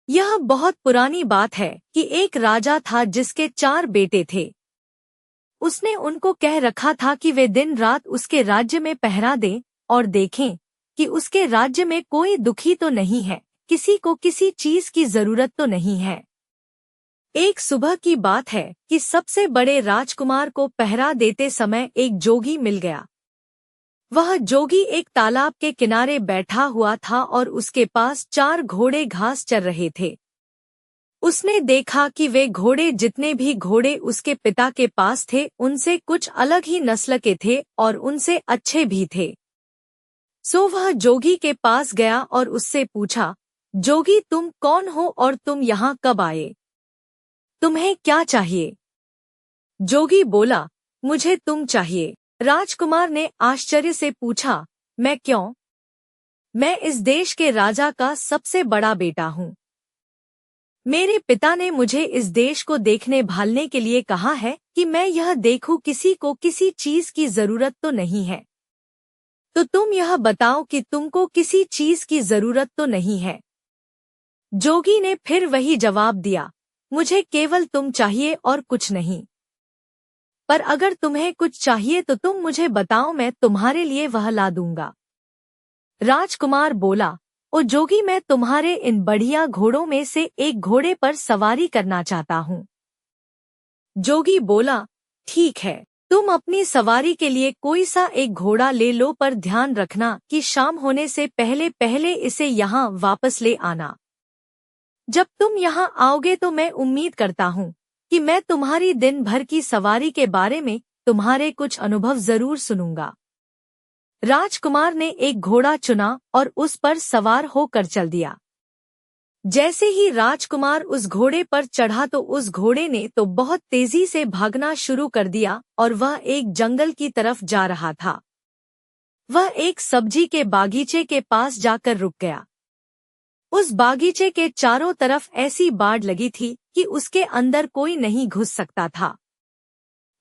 यह बहुत पुरानी बात है कि एक राजा था जिसके 4 बेटे थे। उसने उनको कह रखा था कि वे दिन रात उसके राज्य में पहरा दें और देखें कि उसके राज्य में कोई दुखी तो नहीं है, किसी को किसी चीज की जरूरत तो नहीं है। एक सुबह की बात है कि सबसे बड़े राजकुमार को पहरा देते समय एक जोगी मिल गया। वह जोगी एक तालाब के किनारे बैठा हुआ था और उसके पास 4 घोड़े घास चर रहे थे। उसने देखा कि वे घोड़े, जितने भी घोड़े उसके पिता के पास थे, उनसे कुछ अलग ही नस्ल के थे और उनसे अच्छे भी थे। सो वह जोगी के पास गया और उससे पूछा, जोगी, तुम कौन हो और तुम यहाँ कब आए? तुम्हें क्या चाहिए? जोगी बोला, मुझे तुम चाहिए। राजकुमार ने आश्चर्य से पूछा, मैं क्यों? मैं इस देश के राजा का सबसे बड़ा बेटा हूँ। मेरे पिता ने मुझे इस देश को देखने भालने के लिए कहा है कि मैं यह देखूं किसी को किसी चीज की जरूरत तो नहीं है। तो तुम यह बताओ कि तुमको किसी चीज की जरूरत तो नहीं है। जोगी ने फिर वही जवाब दिया, मुझे केवल तुम चाहिए और कुछ नहीं। पर अगर तुम्हें कुछ चाहिए तो तुम मुझे बताओ, मैं तुम्हारे लिए वह ला दूंगा। राजकुमार बोला, ओ जोगी, मैं तुम्हारे इन बढ़िया घोड़ों में से एक घोड़े पर सवारी करना चाहता हूँ। जोगी बोला, ठीक है, तुम अपनी सवारी के लिए कोई सा एक घोड़ा ले लो, पर ध्यान रखना कि शाम होने से पहले पहले इसे यहाँ वापस ले आना। जब तुम यहाँ आओगे तो मैं उम्मीद करता हूँ कि मैं तुम्हारी दिन भर की सवारी के बारे में तुम्हारे कुछ अनुभव जरूर सुनूंगा। राजकुमार ने एक घोड़ा चुना और उस पर सवार होकर चल दिया। जैसे ही राजकुमार उस घोड़े पर चढ़ा तो उस घोड़े ने तो बहुत तेजी से भागना शुरू कर दिया और वह एक जंगल की तरफ जा रहा था। वह एक सब्जी के बागीचे के पास जाकर रुक गया। उस बागीचे के चारों तरफ ऐसी बाड़ लगी थी कि उसके अंदर कोई नहीं घुस सकता था।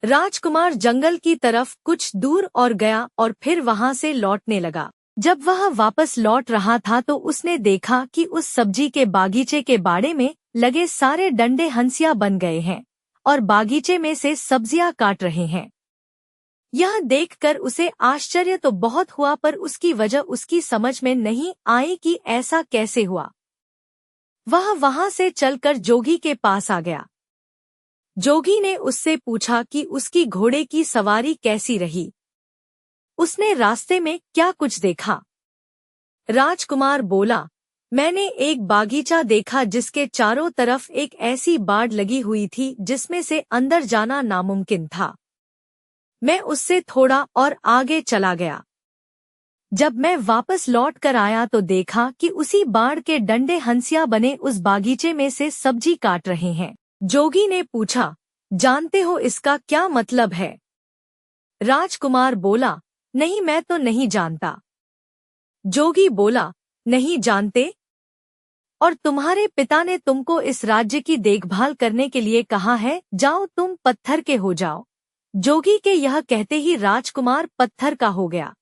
राजकुमार जंगल की तरफ कुछ दूर और गया और फिर वहां से लौटने लगा। जब वह वापस लौट रहा था तो उसने देखा कि उस सब्जी के बागीचे के बाड़े में लगे सारे डंडे हंसिया बन गए हैं और बागीचे में से सब्जियां काट रहे हैं। यह देखकर उसे आश्चर्य तो बहुत हुआ, पर उसकी वजह उसकी समझ में नहीं आई कि ऐसा कैसे हुआ। वह वहां से चलकर जोगी के पास आ गया। जोगी ने उससे पूछा कि उसकी घोड़े की सवारी कैसी रही, उसने रास्ते में क्या कुछ देखा। राजकुमार बोला, मैंने एक बागीचा देखा जिसके चारों तरफ एक ऐसी बाड़ लगी हुई थी जिसमें से अंदर जाना नामुमकिन था। मैं उससे थोड़ा और आगे चला गया। जब मैं वापस लौट कर आया तो देखा कि उसी बाड़ के डंडे हंसिया बने उस बागीचे में से सब्जी काट रहे हैं। जोगी ने पूछा, जानते हो इसका क्या मतलब है? राजकुमार बोला, नहीं, मैं तो नहीं जानता। जोगी बोला, नहीं जानते? और तुम्हारे पिता ने तुमको इस राज्य की देखभाल करने के लिए कहा है, जाओ तुम पत्थर के हो जाओ। जोगी के यह कहते ही राजकुमार पत्थर का हो गया।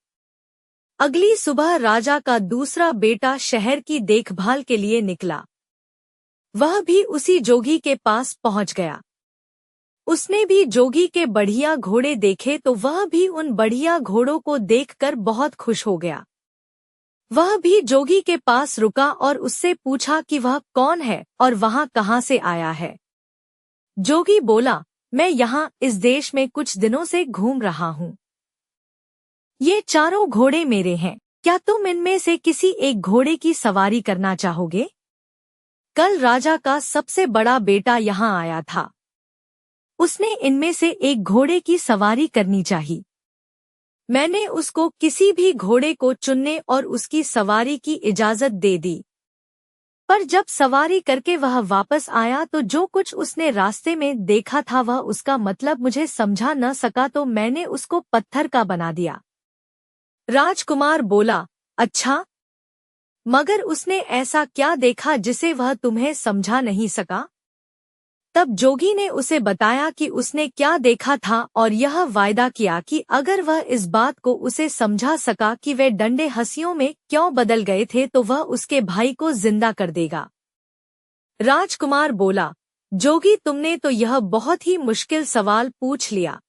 अगली सुबह राजा का दूसरा बेटा शहर की देखभाल के लिए निकला। वह भी उसी जोगी के पास पहुंच गया। उसने भी जोगी के बढ़िया घोड़े देखे तो वह भी उन बढ़िया घोड़ों को देखकर बहुत खुश हो गया। वह भी जोगी के पास रुका और उससे पूछा कि वह कौन है और वहां कहां से आया है। जोगी बोला, मैं यहाँ इस देश में कुछ दिनों से घूम रहा हूँ। ये चारों घोड़े मेरे हैं। क्या तुम इनमें से किसी एक घोड़े की सवारी करना चाहोगे? कल राजा का सबसे बड़ा बेटा यहाँ आया था। उसने इनमें से एक घोड़े की सवारी करनी चाहिए। मैंने उसको किसी भी घोड़े को चुनने और उसकी सवारी की इजाजत दे दी। पर जब सवारी करके वह वापस आया तो जो कुछ उसने रास्ते में देखा था वह उसका मतलब मुझे समझा न सका, तो मैंने उसको पत्थर का बना दिया। राजकुमार बोला, अच्छा, मगर उसने ऐसा क्या देखा जिसे वह तुम्हें समझा नहीं सका? तब जोगी ने उसे बताया कि उसने क्या देखा था और यह वायदा किया कि अगर वह इस बात को उसे समझा सका कि वे डंडे हंसियों में क्यों बदल गए थे तो वह उसके भाई को जिंदा कर देगा। राजकुमार बोला, जोगी तुमने तो यह बहुत ही मुश्किल सवाल पूछ लिया।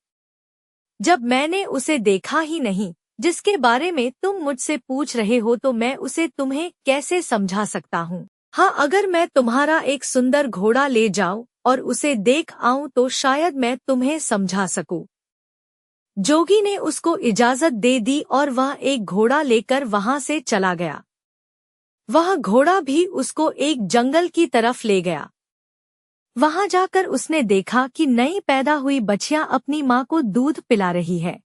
जब मैंने उसे देखा ही नहीं जिसके बारे में तुम मुझसे पूछ रहे हो तो मैं उसे तुम्हें कैसे समझा सकता हूँ। हाँ, अगर मैं तुम्हारा एक सुंदर घोड़ा ले जाऊं और उसे देख आऊं तो शायद मैं तुम्हें समझा सकूं। जोगी ने उसको इजाजत दे दी और वह एक घोड़ा लेकर वहां से चला गया। वह घोड़ा भी उसको एक जंगल की तरफ ले गया। वहां जाकर उसने देखा कि नई पैदा हुई बछिया अपनी माँ को दूध पिला रही है।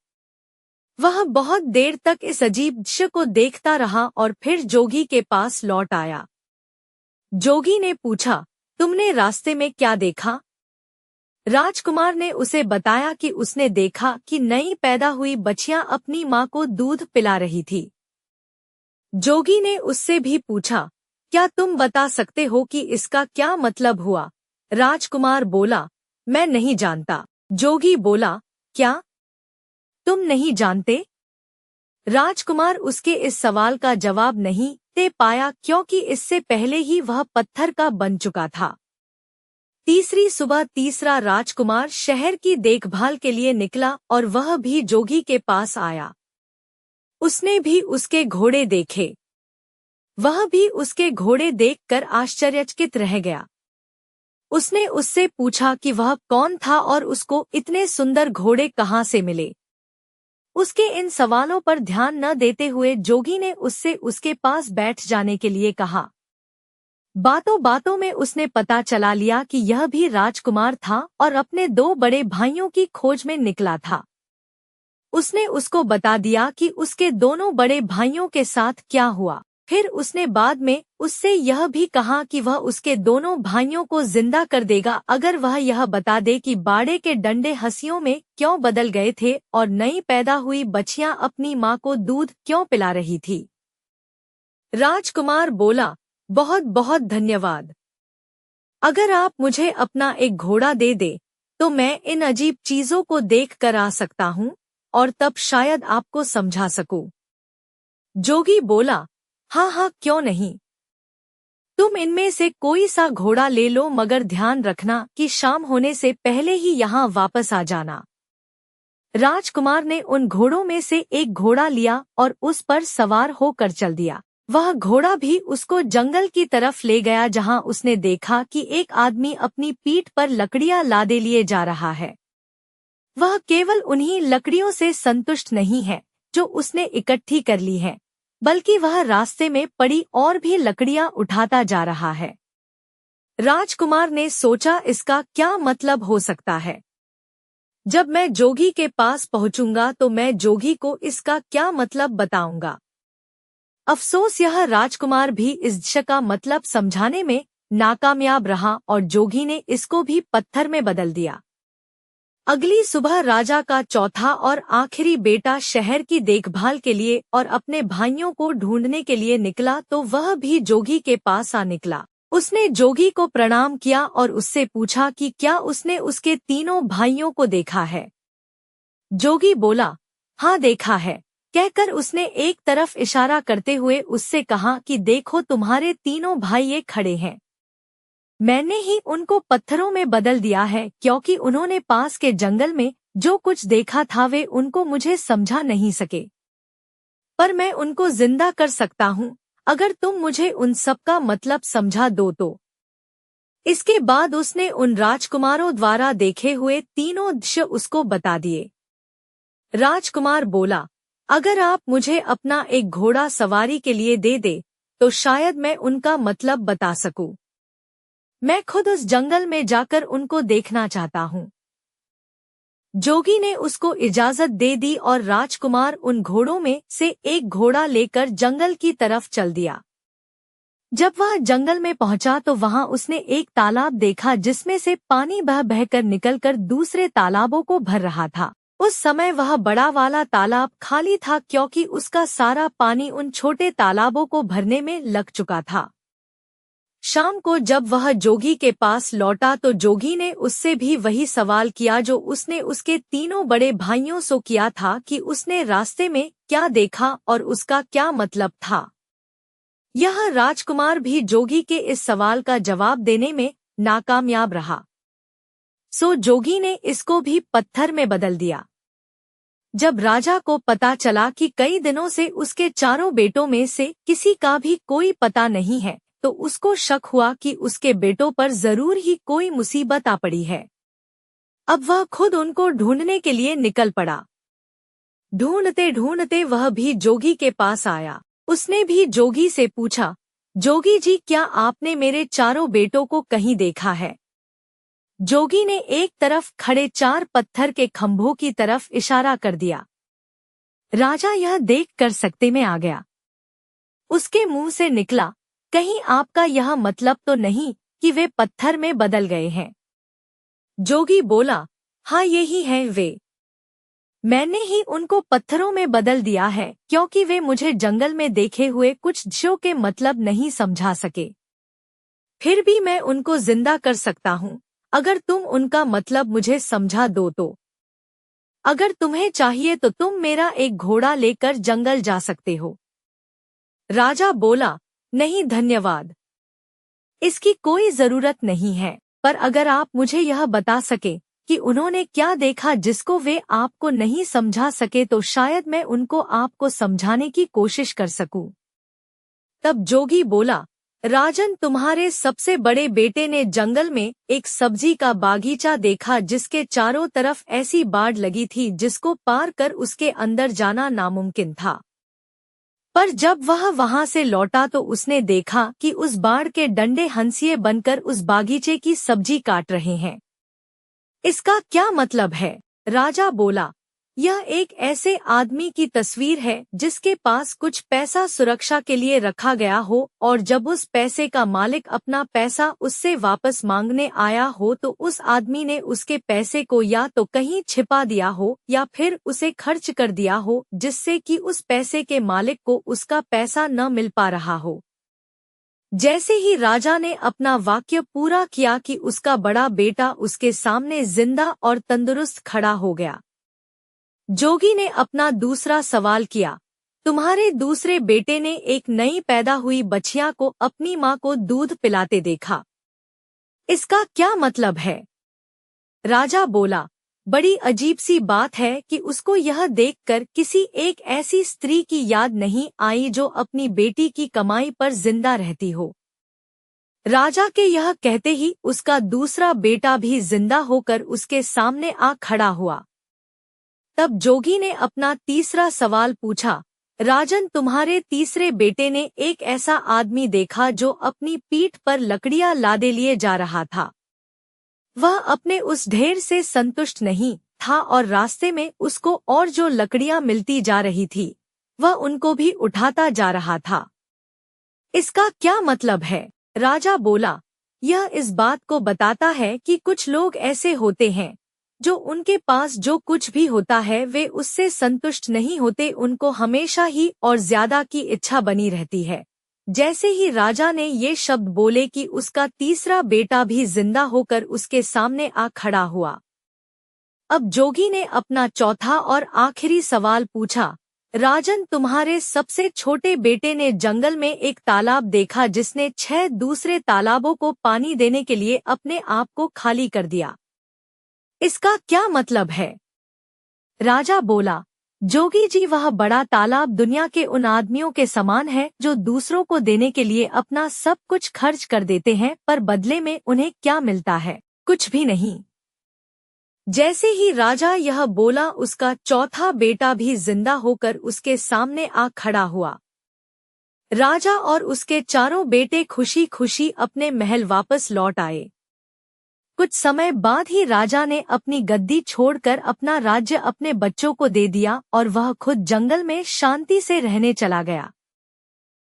वह बहुत देर तक इस अजीब दृश्य को देखता रहा और फिर जोगी के पास लौट आया। जोगी ने पूछा, तुमने रास्ते में क्या देखा? राजकुमार ने उसे बताया कि उसने देखा कि नई पैदा हुई बछिया अपनी माँ को दूध पिला रही थी। जोगी ने उससे भी पूछा, क्या तुम बता सकते हो कि इसका क्या मतलब हुआ? राजकुमार बोला, मैं नहीं जानता। जोगी बोला, क्या तुम नहीं जानते? राजकुमार उसके इस सवाल का जवाब नहीं दे पाया क्योंकि इससे पहले ही वह पत्थर का बन चुका था। तीसरी सुबह तीसरा राजकुमार शहर की देखभाल के लिए निकला और वह भी जोगी के पास आया। उसने भी उसके घोड़े देखे। वह भी उसके घोड़े देखकर आश्चर्यचकित रह गया। उसने उससे पूछा कि वह कौन था और उसको इतने सुंदर घोड़े कहाँ से मिले। उसके इन सवालों पर ध्यान न देते हुए जोगी ने उससे उसके पास बैठ जाने के लिए कहा। बातों बातों में उसने पता चला लिया कि यह भी राजकुमार था और अपने दो बड़े भाइयों की खोज में निकला था। उसने उसको बता दिया कि उसके दोनों बड़े भाइयों के साथ क्या हुआ। फिर उसने बाद में उससे यह भी कहा कि वह उसके दोनों भाइयों को जिंदा कर देगा अगर वह यह बता दे कि बाड़े के डंडे हंसियों में क्यों बदल गए थे और नई पैदा हुई बछियां अपनी माँ को दूध क्यों पिला रही थी। राजकुमार बोला, बहुत बहुत धन्यवाद। अगर आप मुझे अपना एक घोड़ा दे दे तो मैं इन अजीब चीजों को देख कर आ सकता हूँ और तब शायद आपको समझा सकूं। जोगी बोला, हाँ हाँ, क्यों नहीं। तुम इनमें से कोई सा घोड़ा ले लो मगर ध्यान रखना कि शाम होने से पहले ही यहाँ वापस आ जाना। राजकुमार ने उन घोड़ों में से एक घोड़ा लिया और उस पर सवार होकर चल दिया। वह घोड़ा भी उसको जंगल की तरफ ले गया जहाँ उसने देखा कि एक आदमी अपनी पीठ पर लकड़ियां लादे लिए जा रहा है। वह केवल उन्हीं लकड़ियों से संतुष्ट नहीं है जो उसने इकट्ठी कर ली है, बल्कि वह रास्ते में पड़ी और भी लकड़ियां उठाता जा रहा है। राजकुमार ने सोचा, इसका क्या मतलब हो सकता है? जब मैं जोगी के पास पहुंचूंगा तो मैं जोगी को इसका क्या मतलब बताऊंगा। अफसोस यह राजकुमार भी इस दृश्य का मतलब समझाने में नाकामयाब रहा और जोगी ने इसको भी पत्थर में बदल दिया। अगली सुबह राजा का चौथा और आखिरी बेटा शहर की देखभाल के लिए और अपने भाइयों को ढूंढने के लिए निकला तो वह भी जोगी के पास आ निकला। उसने जोगी को प्रणाम किया और उससे पूछा कि क्या उसने उसके तीनों भाइयों को देखा है। जोगी बोला, हाँ देखा है, कहकर उसने एक तरफ इशारा करते हुए उससे कहा कि देखो तुम्हारे तीनों भाई ये खड़े हैं। मैंने ही उनको पत्थरों में बदल दिया है क्योंकि उन्होंने पास के जंगल में जो कुछ देखा था वे उनको मुझे समझा नहीं सके, पर मैं उनको जिंदा कर सकता हूँ अगर तुम मुझे उन सब का मतलब समझा दो तो। इसके बाद उसने उन राजकुमारों द्वारा देखे हुए तीनों दृश्य उसको बता दिए। राजकुमार बोला, अगर आप मुझे अपना एक घोड़ा सवारी के लिए दे दे तो शायद मैं उनका मतलब बता सकूं। मैं खुद उस जंगल में जाकर उनको देखना चाहता हूँ। जोगी ने उसको इजाजत दे दी और राजकुमार उन घोड़ों में से एक घोड़ा लेकर जंगल की तरफ चल दिया। जब वह जंगल में पहुंचा तो वहां उसने एक तालाब देखा जिसमें से पानी बह बहकर निकलकर दूसरे तालाबों को भर रहा था। उस समय वह बड़ा वाला तालाब खाली था क्योंकि उसका सारा पानी उन छोटे तालाबों को भरने में लग चुका था। शाम को जब वह जोगी के पास लौटा तो जोगी ने उससे भी वही सवाल किया जो उसने उसके तीनों बड़े भाइयों से किया था कि उसने रास्ते में क्या देखा और उसका क्या मतलब था। यह राजकुमार भी जोगी के इस सवाल का जवाब देने में नाकामयाब रहा। सो जोगी ने इसको भी पत्थर में बदल दिया। जब राजा को पता चला कि कई दिनों से उसके चारों बेटों में से किसी का भी कोई पता नहीं है, तो उसको शक हुआ कि उसके बेटों पर जरूर ही कोई मुसीबत आ पड़ी है। अब वह खुद उनको ढूंढने के लिए निकल पड़ा। ढूंढते ढूंढते वह भी जोगी के पास आया। उसने भी जोगी से पूछा, जोगी जी, क्या आपने मेरे चारों बेटों को कहीं देखा है? जोगी ने एक तरफ खड़े 4 पत्थर के खंभों की तरफ इशारा कर दिया। राजा यह देखकर सकते में आ गया। उसके मुंह से निकला, कहीं आपका यह मतलब तो नहीं कि वे पत्थर में बदल गए हैं? जोगी बोला, हाँ, यही हैं वे। मैंने ही उनको पत्थरों में बदल दिया है, क्योंकि वे मुझे जंगल में देखे हुए कुछ दृश्यों के मतलब नहीं समझा सके। फिर भी मैं उनको जिंदा कर सकता हूँ, अगर तुम उनका मतलब मुझे समझा दो तो। अगर तुम्हें चाहिए तो तुम मेरा एक घोड़ा लेकर जंगल जा सकते हो। राजा बोला, नहीं धन्यवाद, इसकी कोई जरूरत नहीं है, पर अगर आप मुझे यह बता सके कि उन्होंने क्या देखा जिसको वे आपको नहीं समझा सके, तो शायद मैं उनको आपको समझाने की कोशिश कर सकूं। तब जोगी बोला, राजन, तुम्हारे सबसे बड़े बेटे ने जंगल में एक सब्जी का बागीचा देखा जिसके चारों तरफ ऐसी बाड़ लगी थी जिसको पार कर उसके अंदर जाना नामुमकिन था। पर जब वह वहां से लौटा तो उसने देखा कि उस बाड़ के डंडे हंसिए बनकर उस बागीचे की सब्जी काट रहे हैं। इसका क्या मतलब है? राजा बोला, यह एक ऐसे आदमी की तस्वीर है जिसके पास कुछ पैसा सुरक्षा के लिए रखा गया हो, और जब उस पैसे का मालिक अपना पैसा उससे वापस मांगने आया हो तो उस आदमी ने उसके पैसे को या तो कहीं छिपा दिया हो या फिर उसे खर्च कर दिया हो, जिससे कि उस पैसे के मालिक को उसका पैसा न मिल पा रहा हो। जैसे ही राजा ने अपना वाक्य पूरा किया कि उसका बड़ा बेटा उसके सामने जिंदा और तंदुरुस्त खड़ा हो गया। जोगी ने अपना दूसरा सवाल किया, तुम्हारे दूसरे बेटे ने एक नई पैदा हुई बछिया को अपनी माँ को दूध पिलाते देखा, इसका क्या मतलब है? राजा बोला, बड़ी अजीब सी बात है कि उसको यह देखकर किसी एक ऐसी स्त्री की याद नहीं आई जो अपनी बेटी की कमाई पर जिंदा रहती हो। राजा के यह कहते ही उसका दूसरा बेटा भी जिंदा होकर उसके सामने आ खड़ा हुआ। तब जोगी ने अपना तीसरा सवाल पूछा, राजन, तुम्हारे तीसरे बेटे ने एक ऐसा आदमी देखा जो अपनी पीठ पर लकड़ियां लादे लिए जा रहा था। वह अपने उस ढेर से संतुष्ट नहीं था और रास्ते में उसको और जो लकड़ियां मिलती जा रही थी वह उनको भी उठाता जा रहा था। इसका क्या मतलब है? राजा बोला, यह इस बात को बताता है कि कुछ लोग ऐसे होते हैं जो उनके पास जो कुछ भी होता है वे उससे संतुष्ट नहीं होते, उनको हमेशा ही और ज्यादा की इच्छा बनी रहती है। जैसे ही राजा ने ये शब्द बोले कि उसका तीसरा बेटा भी जिंदा होकर उसके सामने आ खड़ा हुआ। अब जोगी ने अपना चौथा और आखिरी सवाल पूछा, राजन, तुम्हारे सबसे छोटे बेटे ने जंगल में एक तालाब देखा जिसने 6 दूसरे तालाबों को पानी देने के लिए अपने आप को खाली कर दिया, इसका क्या मतलब है? राजा बोला, जोगी जी, वह बड़ा तालाब दुनिया के उन आदमियों के समान है जो दूसरों को देने के लिए अपना सब कुछ खर्च कर देते हैं, पर बदले में उन्हें क्या मिलता है? कुछ भी नहीं। जैसे ही राजा यह बोला उसका चौथा बेटा भी जिंदा होकर उसके सामने आ खड़ा हुआ। राजा और उसके चारों बेटे खुशी खुशी अपने महल वापस लौट आए। कुछ समय बाद ही राजा ने अपनी गद्दी छोड़कर अपना राज्य अपने बच्चों को दे दिया और वह खुद जंगल में शांति से रहने चला गया।